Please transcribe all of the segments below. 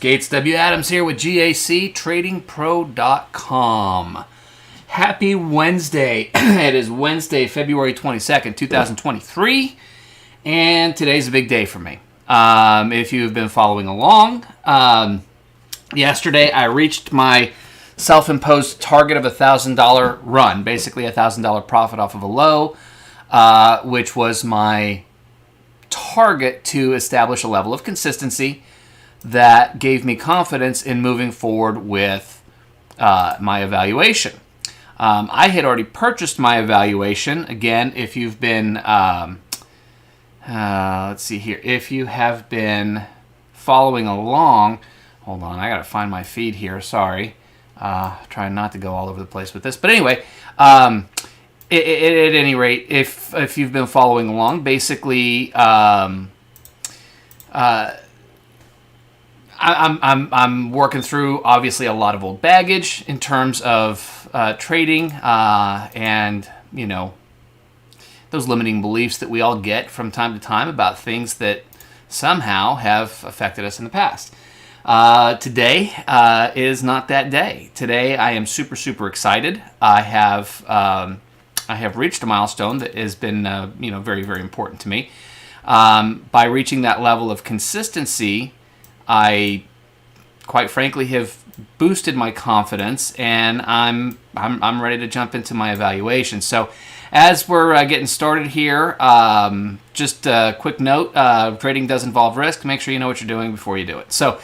Gates W. Adams here with GAC TradingPro.com. Happy Wednesday. It is Wednesday, February 22nd, 2023, and today's a big day for me. If you've been following along, yesterday I reached my self-imposed target of a $1,000 run, basically a $1,000 profit off of a low, which was my target to establish a level of consistency that gave me confidence in moving forward with my evaluation. I had already purchased my evaluation. Again, if you've been, let's see here, if you have been following along, hold on, I gotta find my feed here, sorry. Trying not to go all over the place with this. But anyway, at any rate, if you've been following along, basically, I'm working through obviously a lot of old baggage in terms of trading and you know those limiting beliefs that we all get from time to time about things that somehow have affected us in the past. Today is not that day. Today I am super excited. I have reached a milestone that has been very important to me. By reaching that level of consistency, I quite frankly have boosted my confidence, and I'm ready to jump into my evaluation. So as we're getting started here, just a quick note, trading does involve risk. Make sure you know what you're doing before you do it. So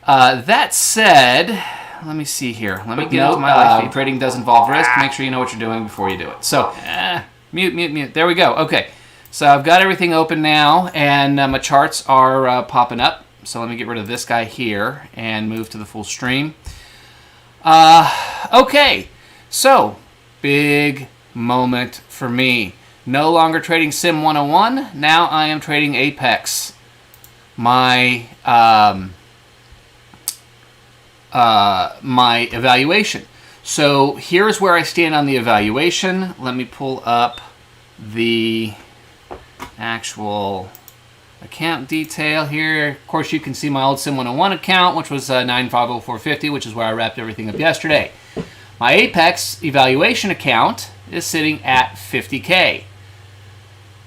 that said, let me see here. Let me get into my life feed. Trading does involve risk. Make sure you know what you're doing before you do it. So mute. There we go. Okay. So I've got everything open now, and my charts are popping up. So let me get rid of this guy here and move to the full stream. Okay, so big moment for me. No longer trading Sim 101. Now I am trading Apex. My my evaluation. So here's where I stand on the evaluation. Let me pull up the actual account detail here. Of course, you can see my old Sim 101 account, which was 950,450, which is where I wrapped everything up yesterday. My Apex evaluation account is sitting at 50K.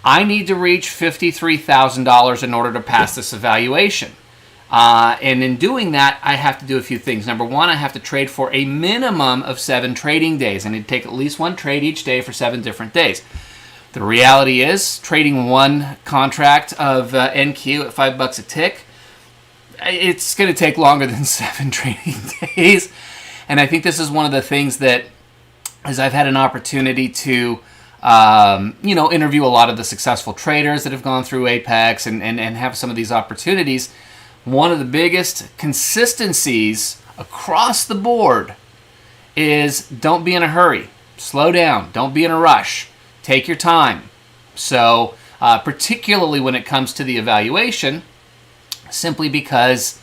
I need to reach $53,000 in order to pass this evaluation. And in doing that, I have to do a few things. Number one, I have to trade for a minimum of 7 trading days. I need to take at least one trade each day for 7 different days. The reality is, trading one contract of NQ at $5 a tick, it's going to take longer than 7 trading days. And I think this is one of the things that, as I've had an opportunity to, interview a lot of the successful traders that have gone through Apex and have some of these opportunities, one of the biggest consistencies across the board is don't be in a hurry. Slow down. Don't be in a rush. Take your time. So, particularly when it comes to the evaluation, simply because,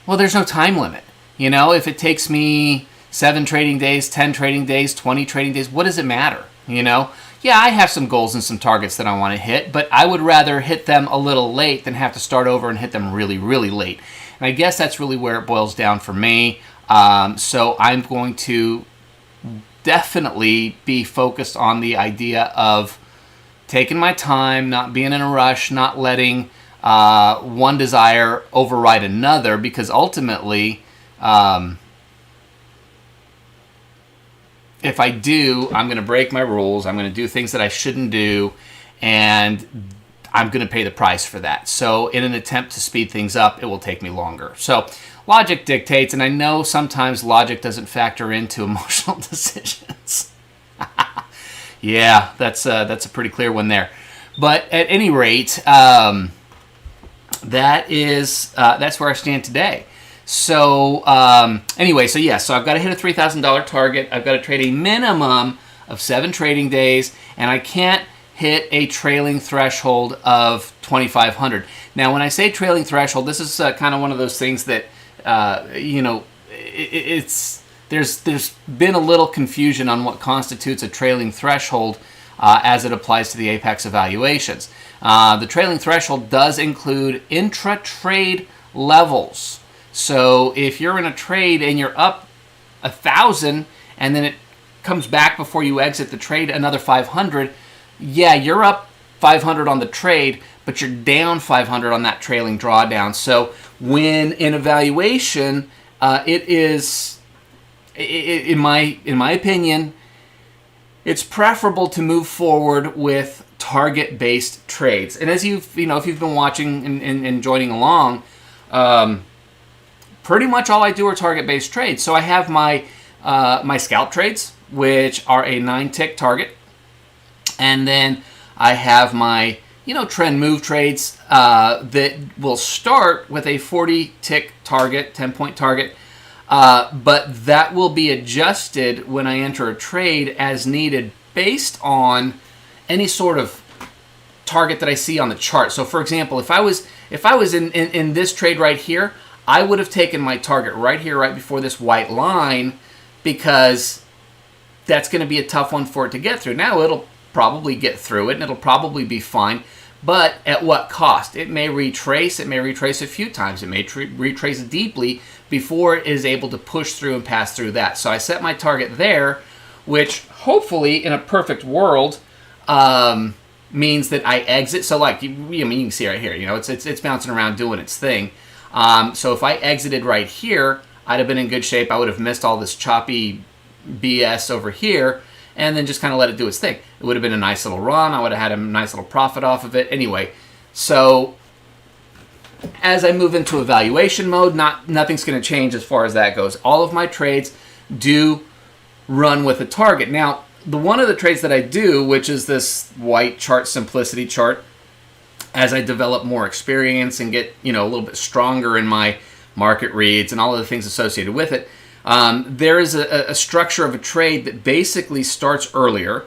well, there's no time limit. You know, if it takes me 7 trading days, 10 trading days, 20 trading days, what does it matter? You know, yeah, I have some goals and some targets that I want to hit, but I would rather hit them a little late than have to start over and hit them really late. And I guess that's really where it boils down for me. So I'm going to definitely be focused on the idea of taking my time, not being in a rush, not letting one desire override another, because ultimately, if I do, I'm going to break my rules, I'm going to do things that I shouldn't do, and I'm going to pay the price for that. So in an attempt to speed things up, it will take me longer. So logic dictates, and I know sometimes logic doesn't factor into emotional decisions. Yeah, that's a pretty clear one there. But at any rate, that's where I stand today. So anyway, so I've got to hit a $3,000 target. I've got to trade a minimum of 7 trading days, and I can't hit a trailing threshold of 2,500. Now, when I say trailing threshold, this is kind of one of those things that there's been a little confusion on what constitutes a trailing threshold as it applies to the Apex evaluations. The trailing threshold does include intra-trade levels. So if you're in a trade and you're up 1,000 and then it comes back before you exit the trade another 500, yeah, you're up 500 on the trade, but you're down 500 on that trailing drawdown. So when in evaluation, in my opinion, it's preferable to move forward with target-based trades. And as if you've been watching and joining along, pretty much all I do are target-based trades. So I have my scalp trades, which are a 9-tick target, and then I have my trend move trades that will start with a 40-tick target, 10-point target, but that will be adjusted when I enter a trade as needed based on any sort of target that I see on the chart. So for example, if I was in this trade right here, I would have taken my target right here, right before this white line, because that's going to be a tough one for it to get through. Now it'll probably get through it and it'll probably be fine, but at what cost? It may retrace a few times, it may retrace deeply before it is able to push through and pass through that. So I set my target there, which hopefully in a perfect world means that I exit. So like, you can see right here, it's bouncing around doing its thing. So if I exited right here, I'd have been in good shape. I would have missed all this choppy BS over here and then just kind of let it do its thing. It would have been a nice little run. I would have had a nice little profit off of it. Anyway, so as I move into evaluation mode, nothing's going to change as far as that goes. All of my trades do run with a target. Now, one of the trades that I do, which is this white chart simplicity chart, as I develop more experience and get a little bit stronger in my market reads and all of the things associated with it, there is a structure of a trade that basically starts earlier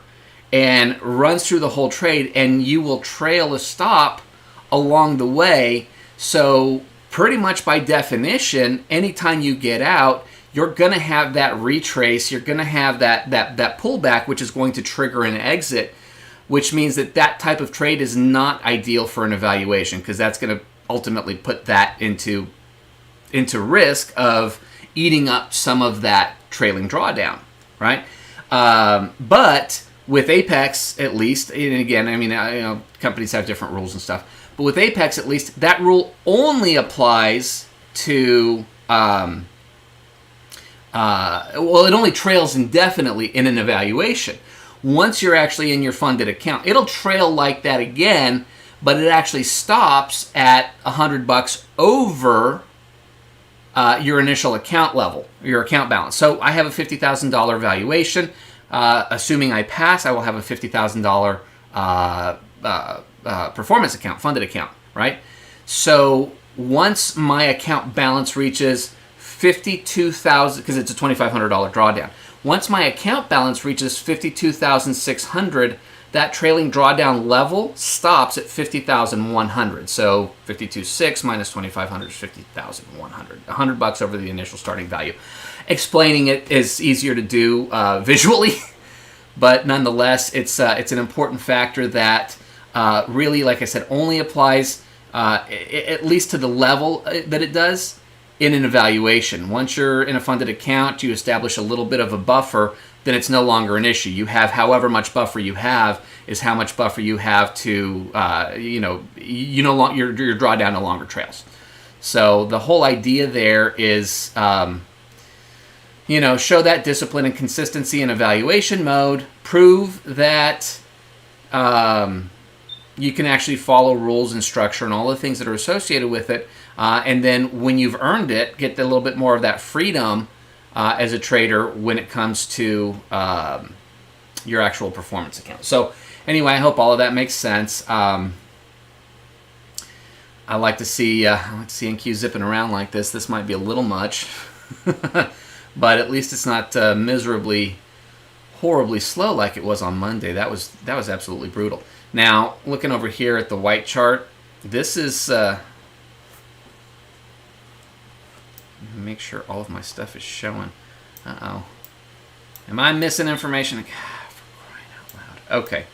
and runs through the whole trade, and you will trail a stop along the way. So pretty much by definition, anytime you get out, you're going to have that retrace, you're going to have that pullback, which is going to trigger an exit, which means that type of trade is not ideal for an evaluation, because that's going to ultimately put that into risk of eating up some of that trailing drawdown, right? But with Apex, at least, and again, companies have different rules and stuff, but with Apex, at least, that rule only applies to, it only trails indefinitely in an evaluation. Once you're actually in your funded account, it'll trail like that again, but it actually stops at $100 over your initial account level, your account balance. So I have a $50,000 valuation. Assuming I pass, I will have a $50,000 performance account, funded account, right? So once my account balance reaches $52,000, because it's a $2,500 drawdown. Once my account balance reaches $52,600, that trailing drawdown level stops at $50,100. So $52,600 minus $2,500 is $50,100. $100 over the initial starting value. Explaining it is easier to do visually, but nonetheless, it's an important factor that really, like I said, only applies at least to the level that it does in an evaluation. Once you're in a funded account, you establish a little bit of a buffer, then it's no longer an issue. You have however much buffer you have is how much buffer you have to, your drawdown no longer trails. So the whole idea there is, show that discipline and consistency in evaluation mode. Prove that you can actually follow rules and structure and all the things that are associated with it. And then when you've earned it, get a little bit more of that freedom as a trader when it comes to your actual performance account. So anyway, I hope all of that makes sense. I like to see NQ zipping around like this. This might be a little much, but at least it's not miserably, horribly slow like it was on Monday. That was absolutely brutal. Now, looking over here at the white chart, this is... make sure all of my stuff is showing. Uh-oh. Am I missing information? For crying out loud. Okay.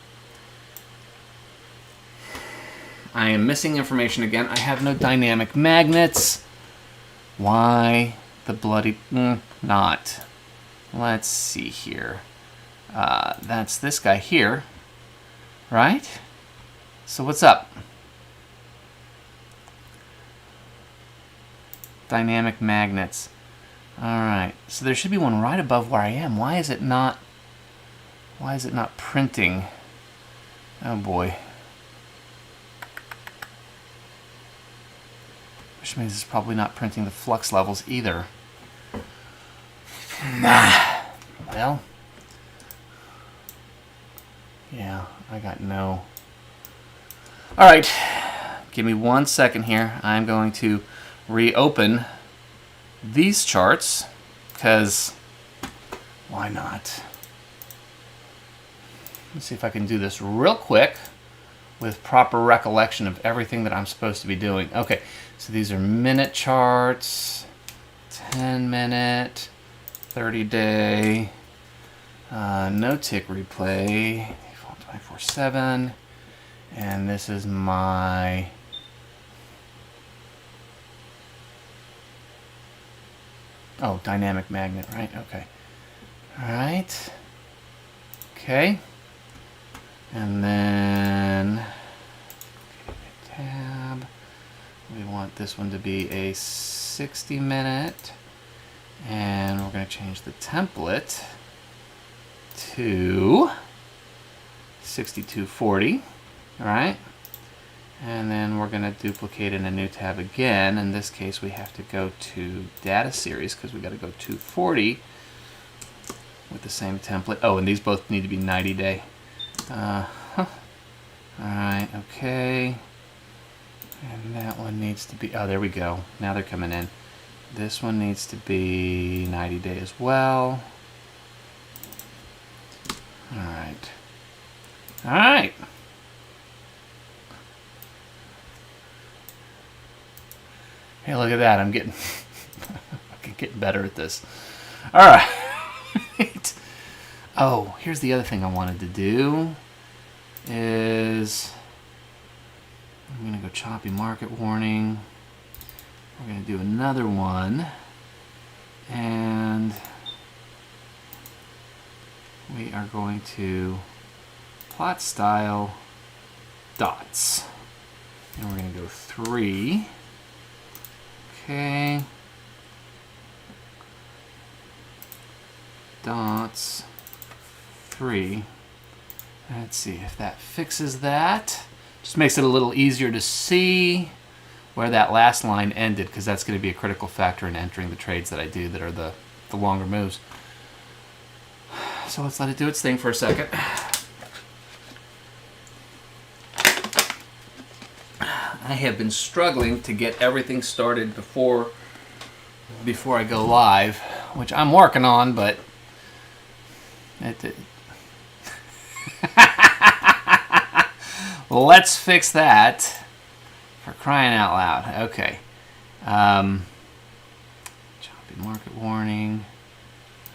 I am missing information again. I have no dynamic magnets. Why the bloody not? Let's see here. That's this guy here, right? So what's up? Dynamic magnets. All right. So there should be one right above where I am. Why is it not? Why is it not printing? Oh boy. Which means it's probably not printing the flux levels either. Well, yeah, I got no. All right, give me 1 second here. I'm going to reopen these charts because why not? Let's see if I can do this real quick with proper recollection of everything that I'm supposed to be doing. Okay, so these are minute charts, 10-minute, 30-day, no tick replay, 24/7, and this is my dynamic magnet, right? Okay. All right. Okay. And then tab. We want this one to be a 60-minute, and we're going to change the template to 6240. All right. And then we're going to duplicate in a new tab again. In this case, we have to go to data series because we got to go 240 with the same template. Oh, and these both need to be 90-day. All right, okay. And that one needs to be, oh, there we go. Now they're coming in. This one needs to be 90-day as well. All right. All right. Hey, look at that. I'm getting getting better at this. All right. Oh, here's the other thing I wanted to do is I'm going to go choppy market warning. We're going to do another one. And we are going to plot style dots. And we're going to go 3. Okay. Dots 3. Let's see if that fixes that. Just makes it a little easier to see where that last line ended, because that's going to be a critical factor in entering the trades that I do that are the longer moves. So let's let it do its thing for a second. I have been struggling to get everything started before I go live, which I'm working on, but let's fix that, for crying out loud. Okay. Choppy market warning.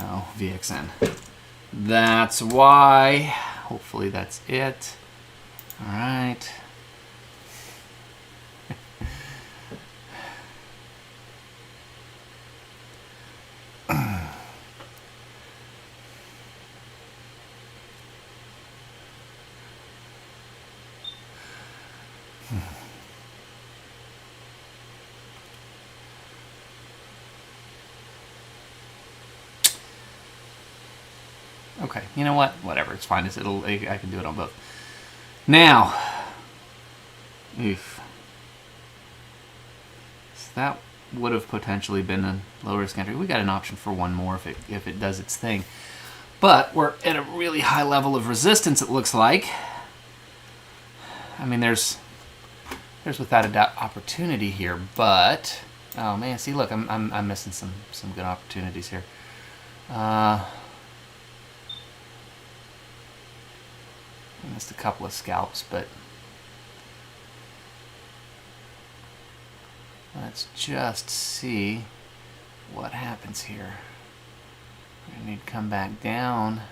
Oh, VXN. That's why. Hopefully that's it. All right. Okay, you know what? Whatever, it's fine. I can do it on both. Now, so that would have potentially been a low risk entry. We got an option for one more if it does its thing. But we're at a really high level of resistance, it looks like. I mean, there's without a doubt opportunity here, but oh man, see, look, I'm missing some good opportunities here. I missed a couple of scalps, but let's just see what happens here. We need to come back down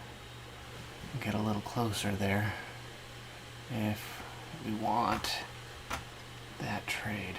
and get a little closer there if we want that trade.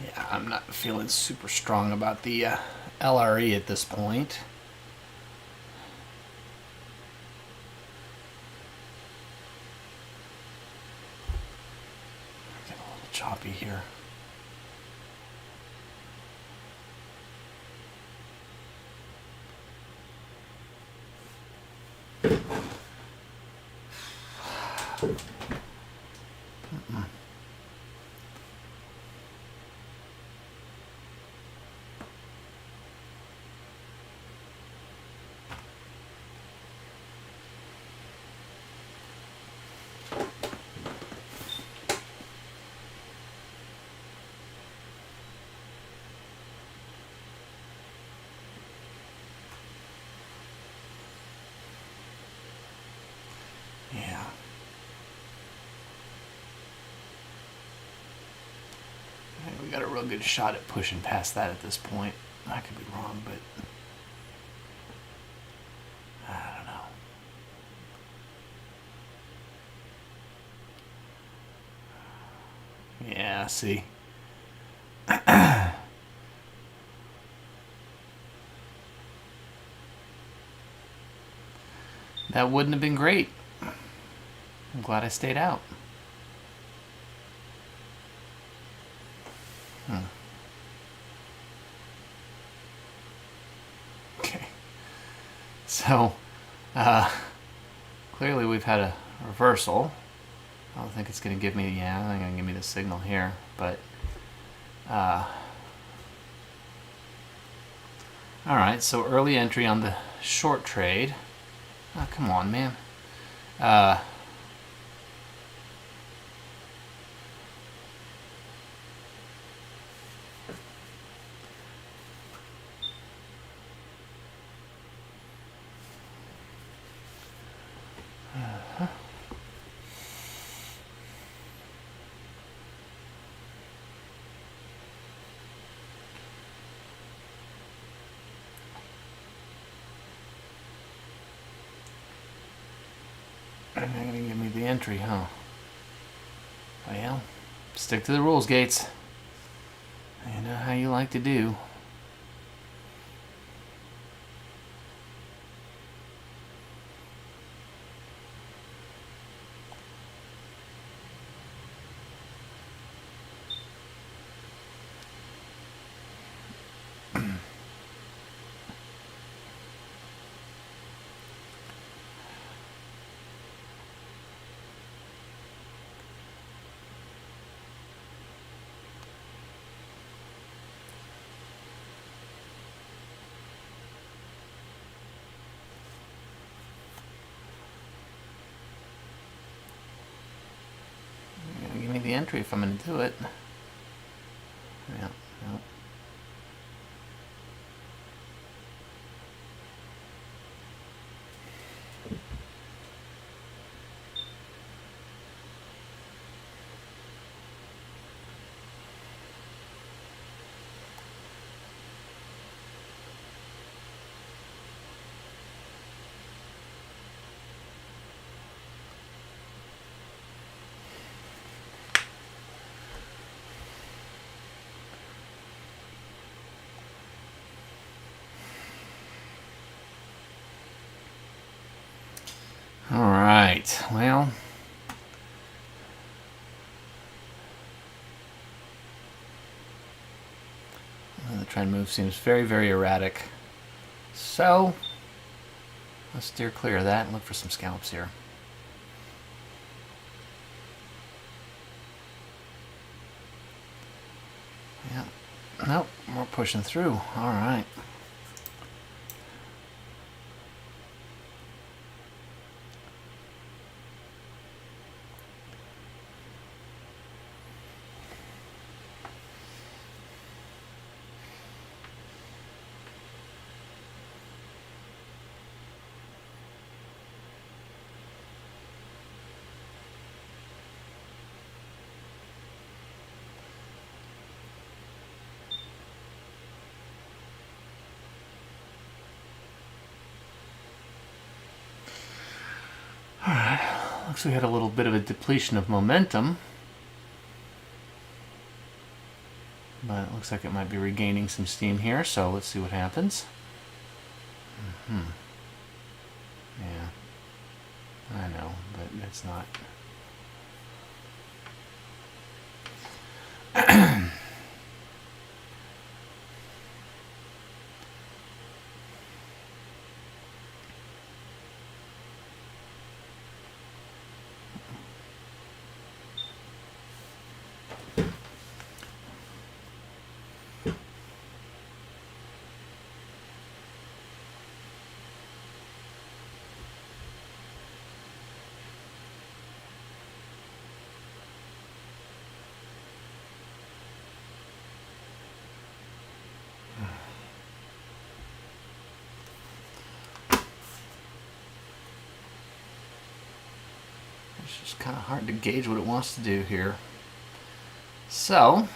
Yeah, I'm not feeling super strong about the LRE at this point. Get a little choppy here. Yeah. I think we got a real good shot at pushing past that at this point. I could be wrong, but I don't know. Yeah, see. That wouldn't have been great. I'm glad I stayed out. Okay. So, clearly we've had a reversal. I don't think it's going to give me, yeah, I think it's going to give me the signal here, but, alright, so early entry on the short trade. Oh, come on, man. They're not going to give me the entry, huh? Well, stick to the rules, Gates. You know how you like to do. You're gonna give me the entry if I'm going to do it. Yeah, no. All right, well, the trend move seems very, very erratic. So, let's steer clear of that and look for some scalps here. Yeah. Nope, we're pushing through. All right. Looks like we had a little bit of a depletion of momentum. But it looks like it might be regaining some steam here, so let's see what happens. Yeah. I know, but it's not. It's just kind of hard to gauge what it wants to do here. So,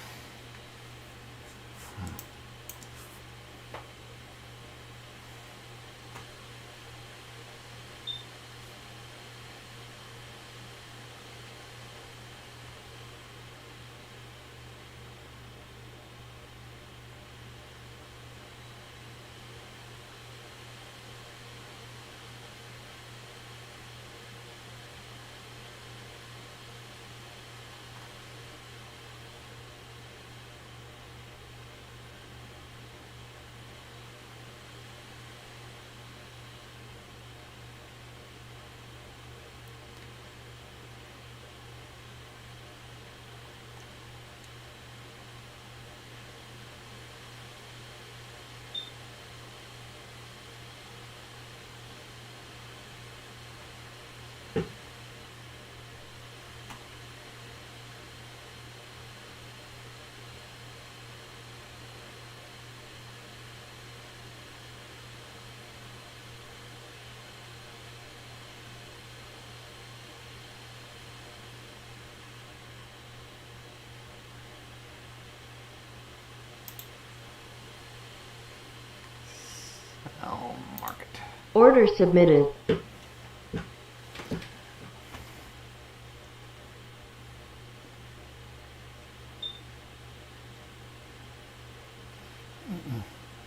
I'll mark it. Order submitted. You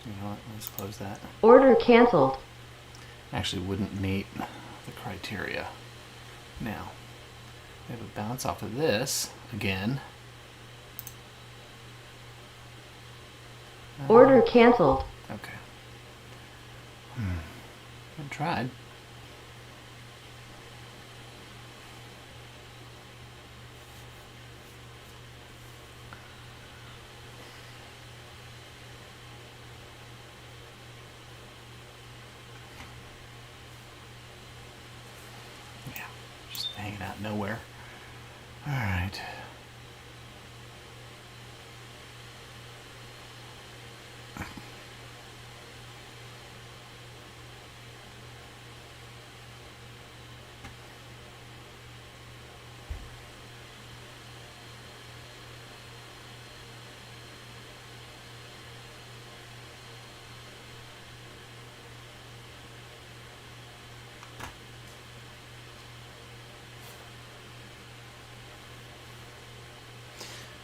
know what? Let's close that. Order canceled. Actually wouldn't meet the criteria. Now, we have a bounce off of this again. Order canceled. Okay. I tried. Yeah, just hanging out nowhere. All right.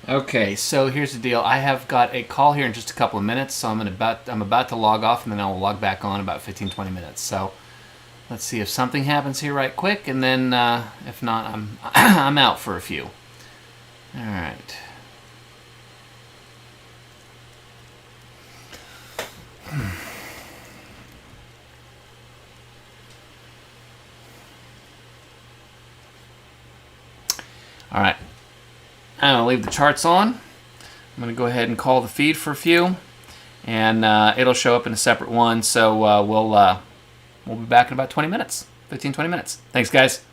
Okay, so here's the deal. I have got a call here in just a couple of minutes, so I'm about to log off, and then I'll log back on about 15-20 minutes. So let's see if something happens here right quick, and then if not, I'm I'm out for a few. All right. All right. I'm going to leave the charts on. I'm going to go ahead and call the feed for a few, and it'll show up in a separate one. So we'll be back in about 20 minutes, 15, 20 minutes. Thanks, guys.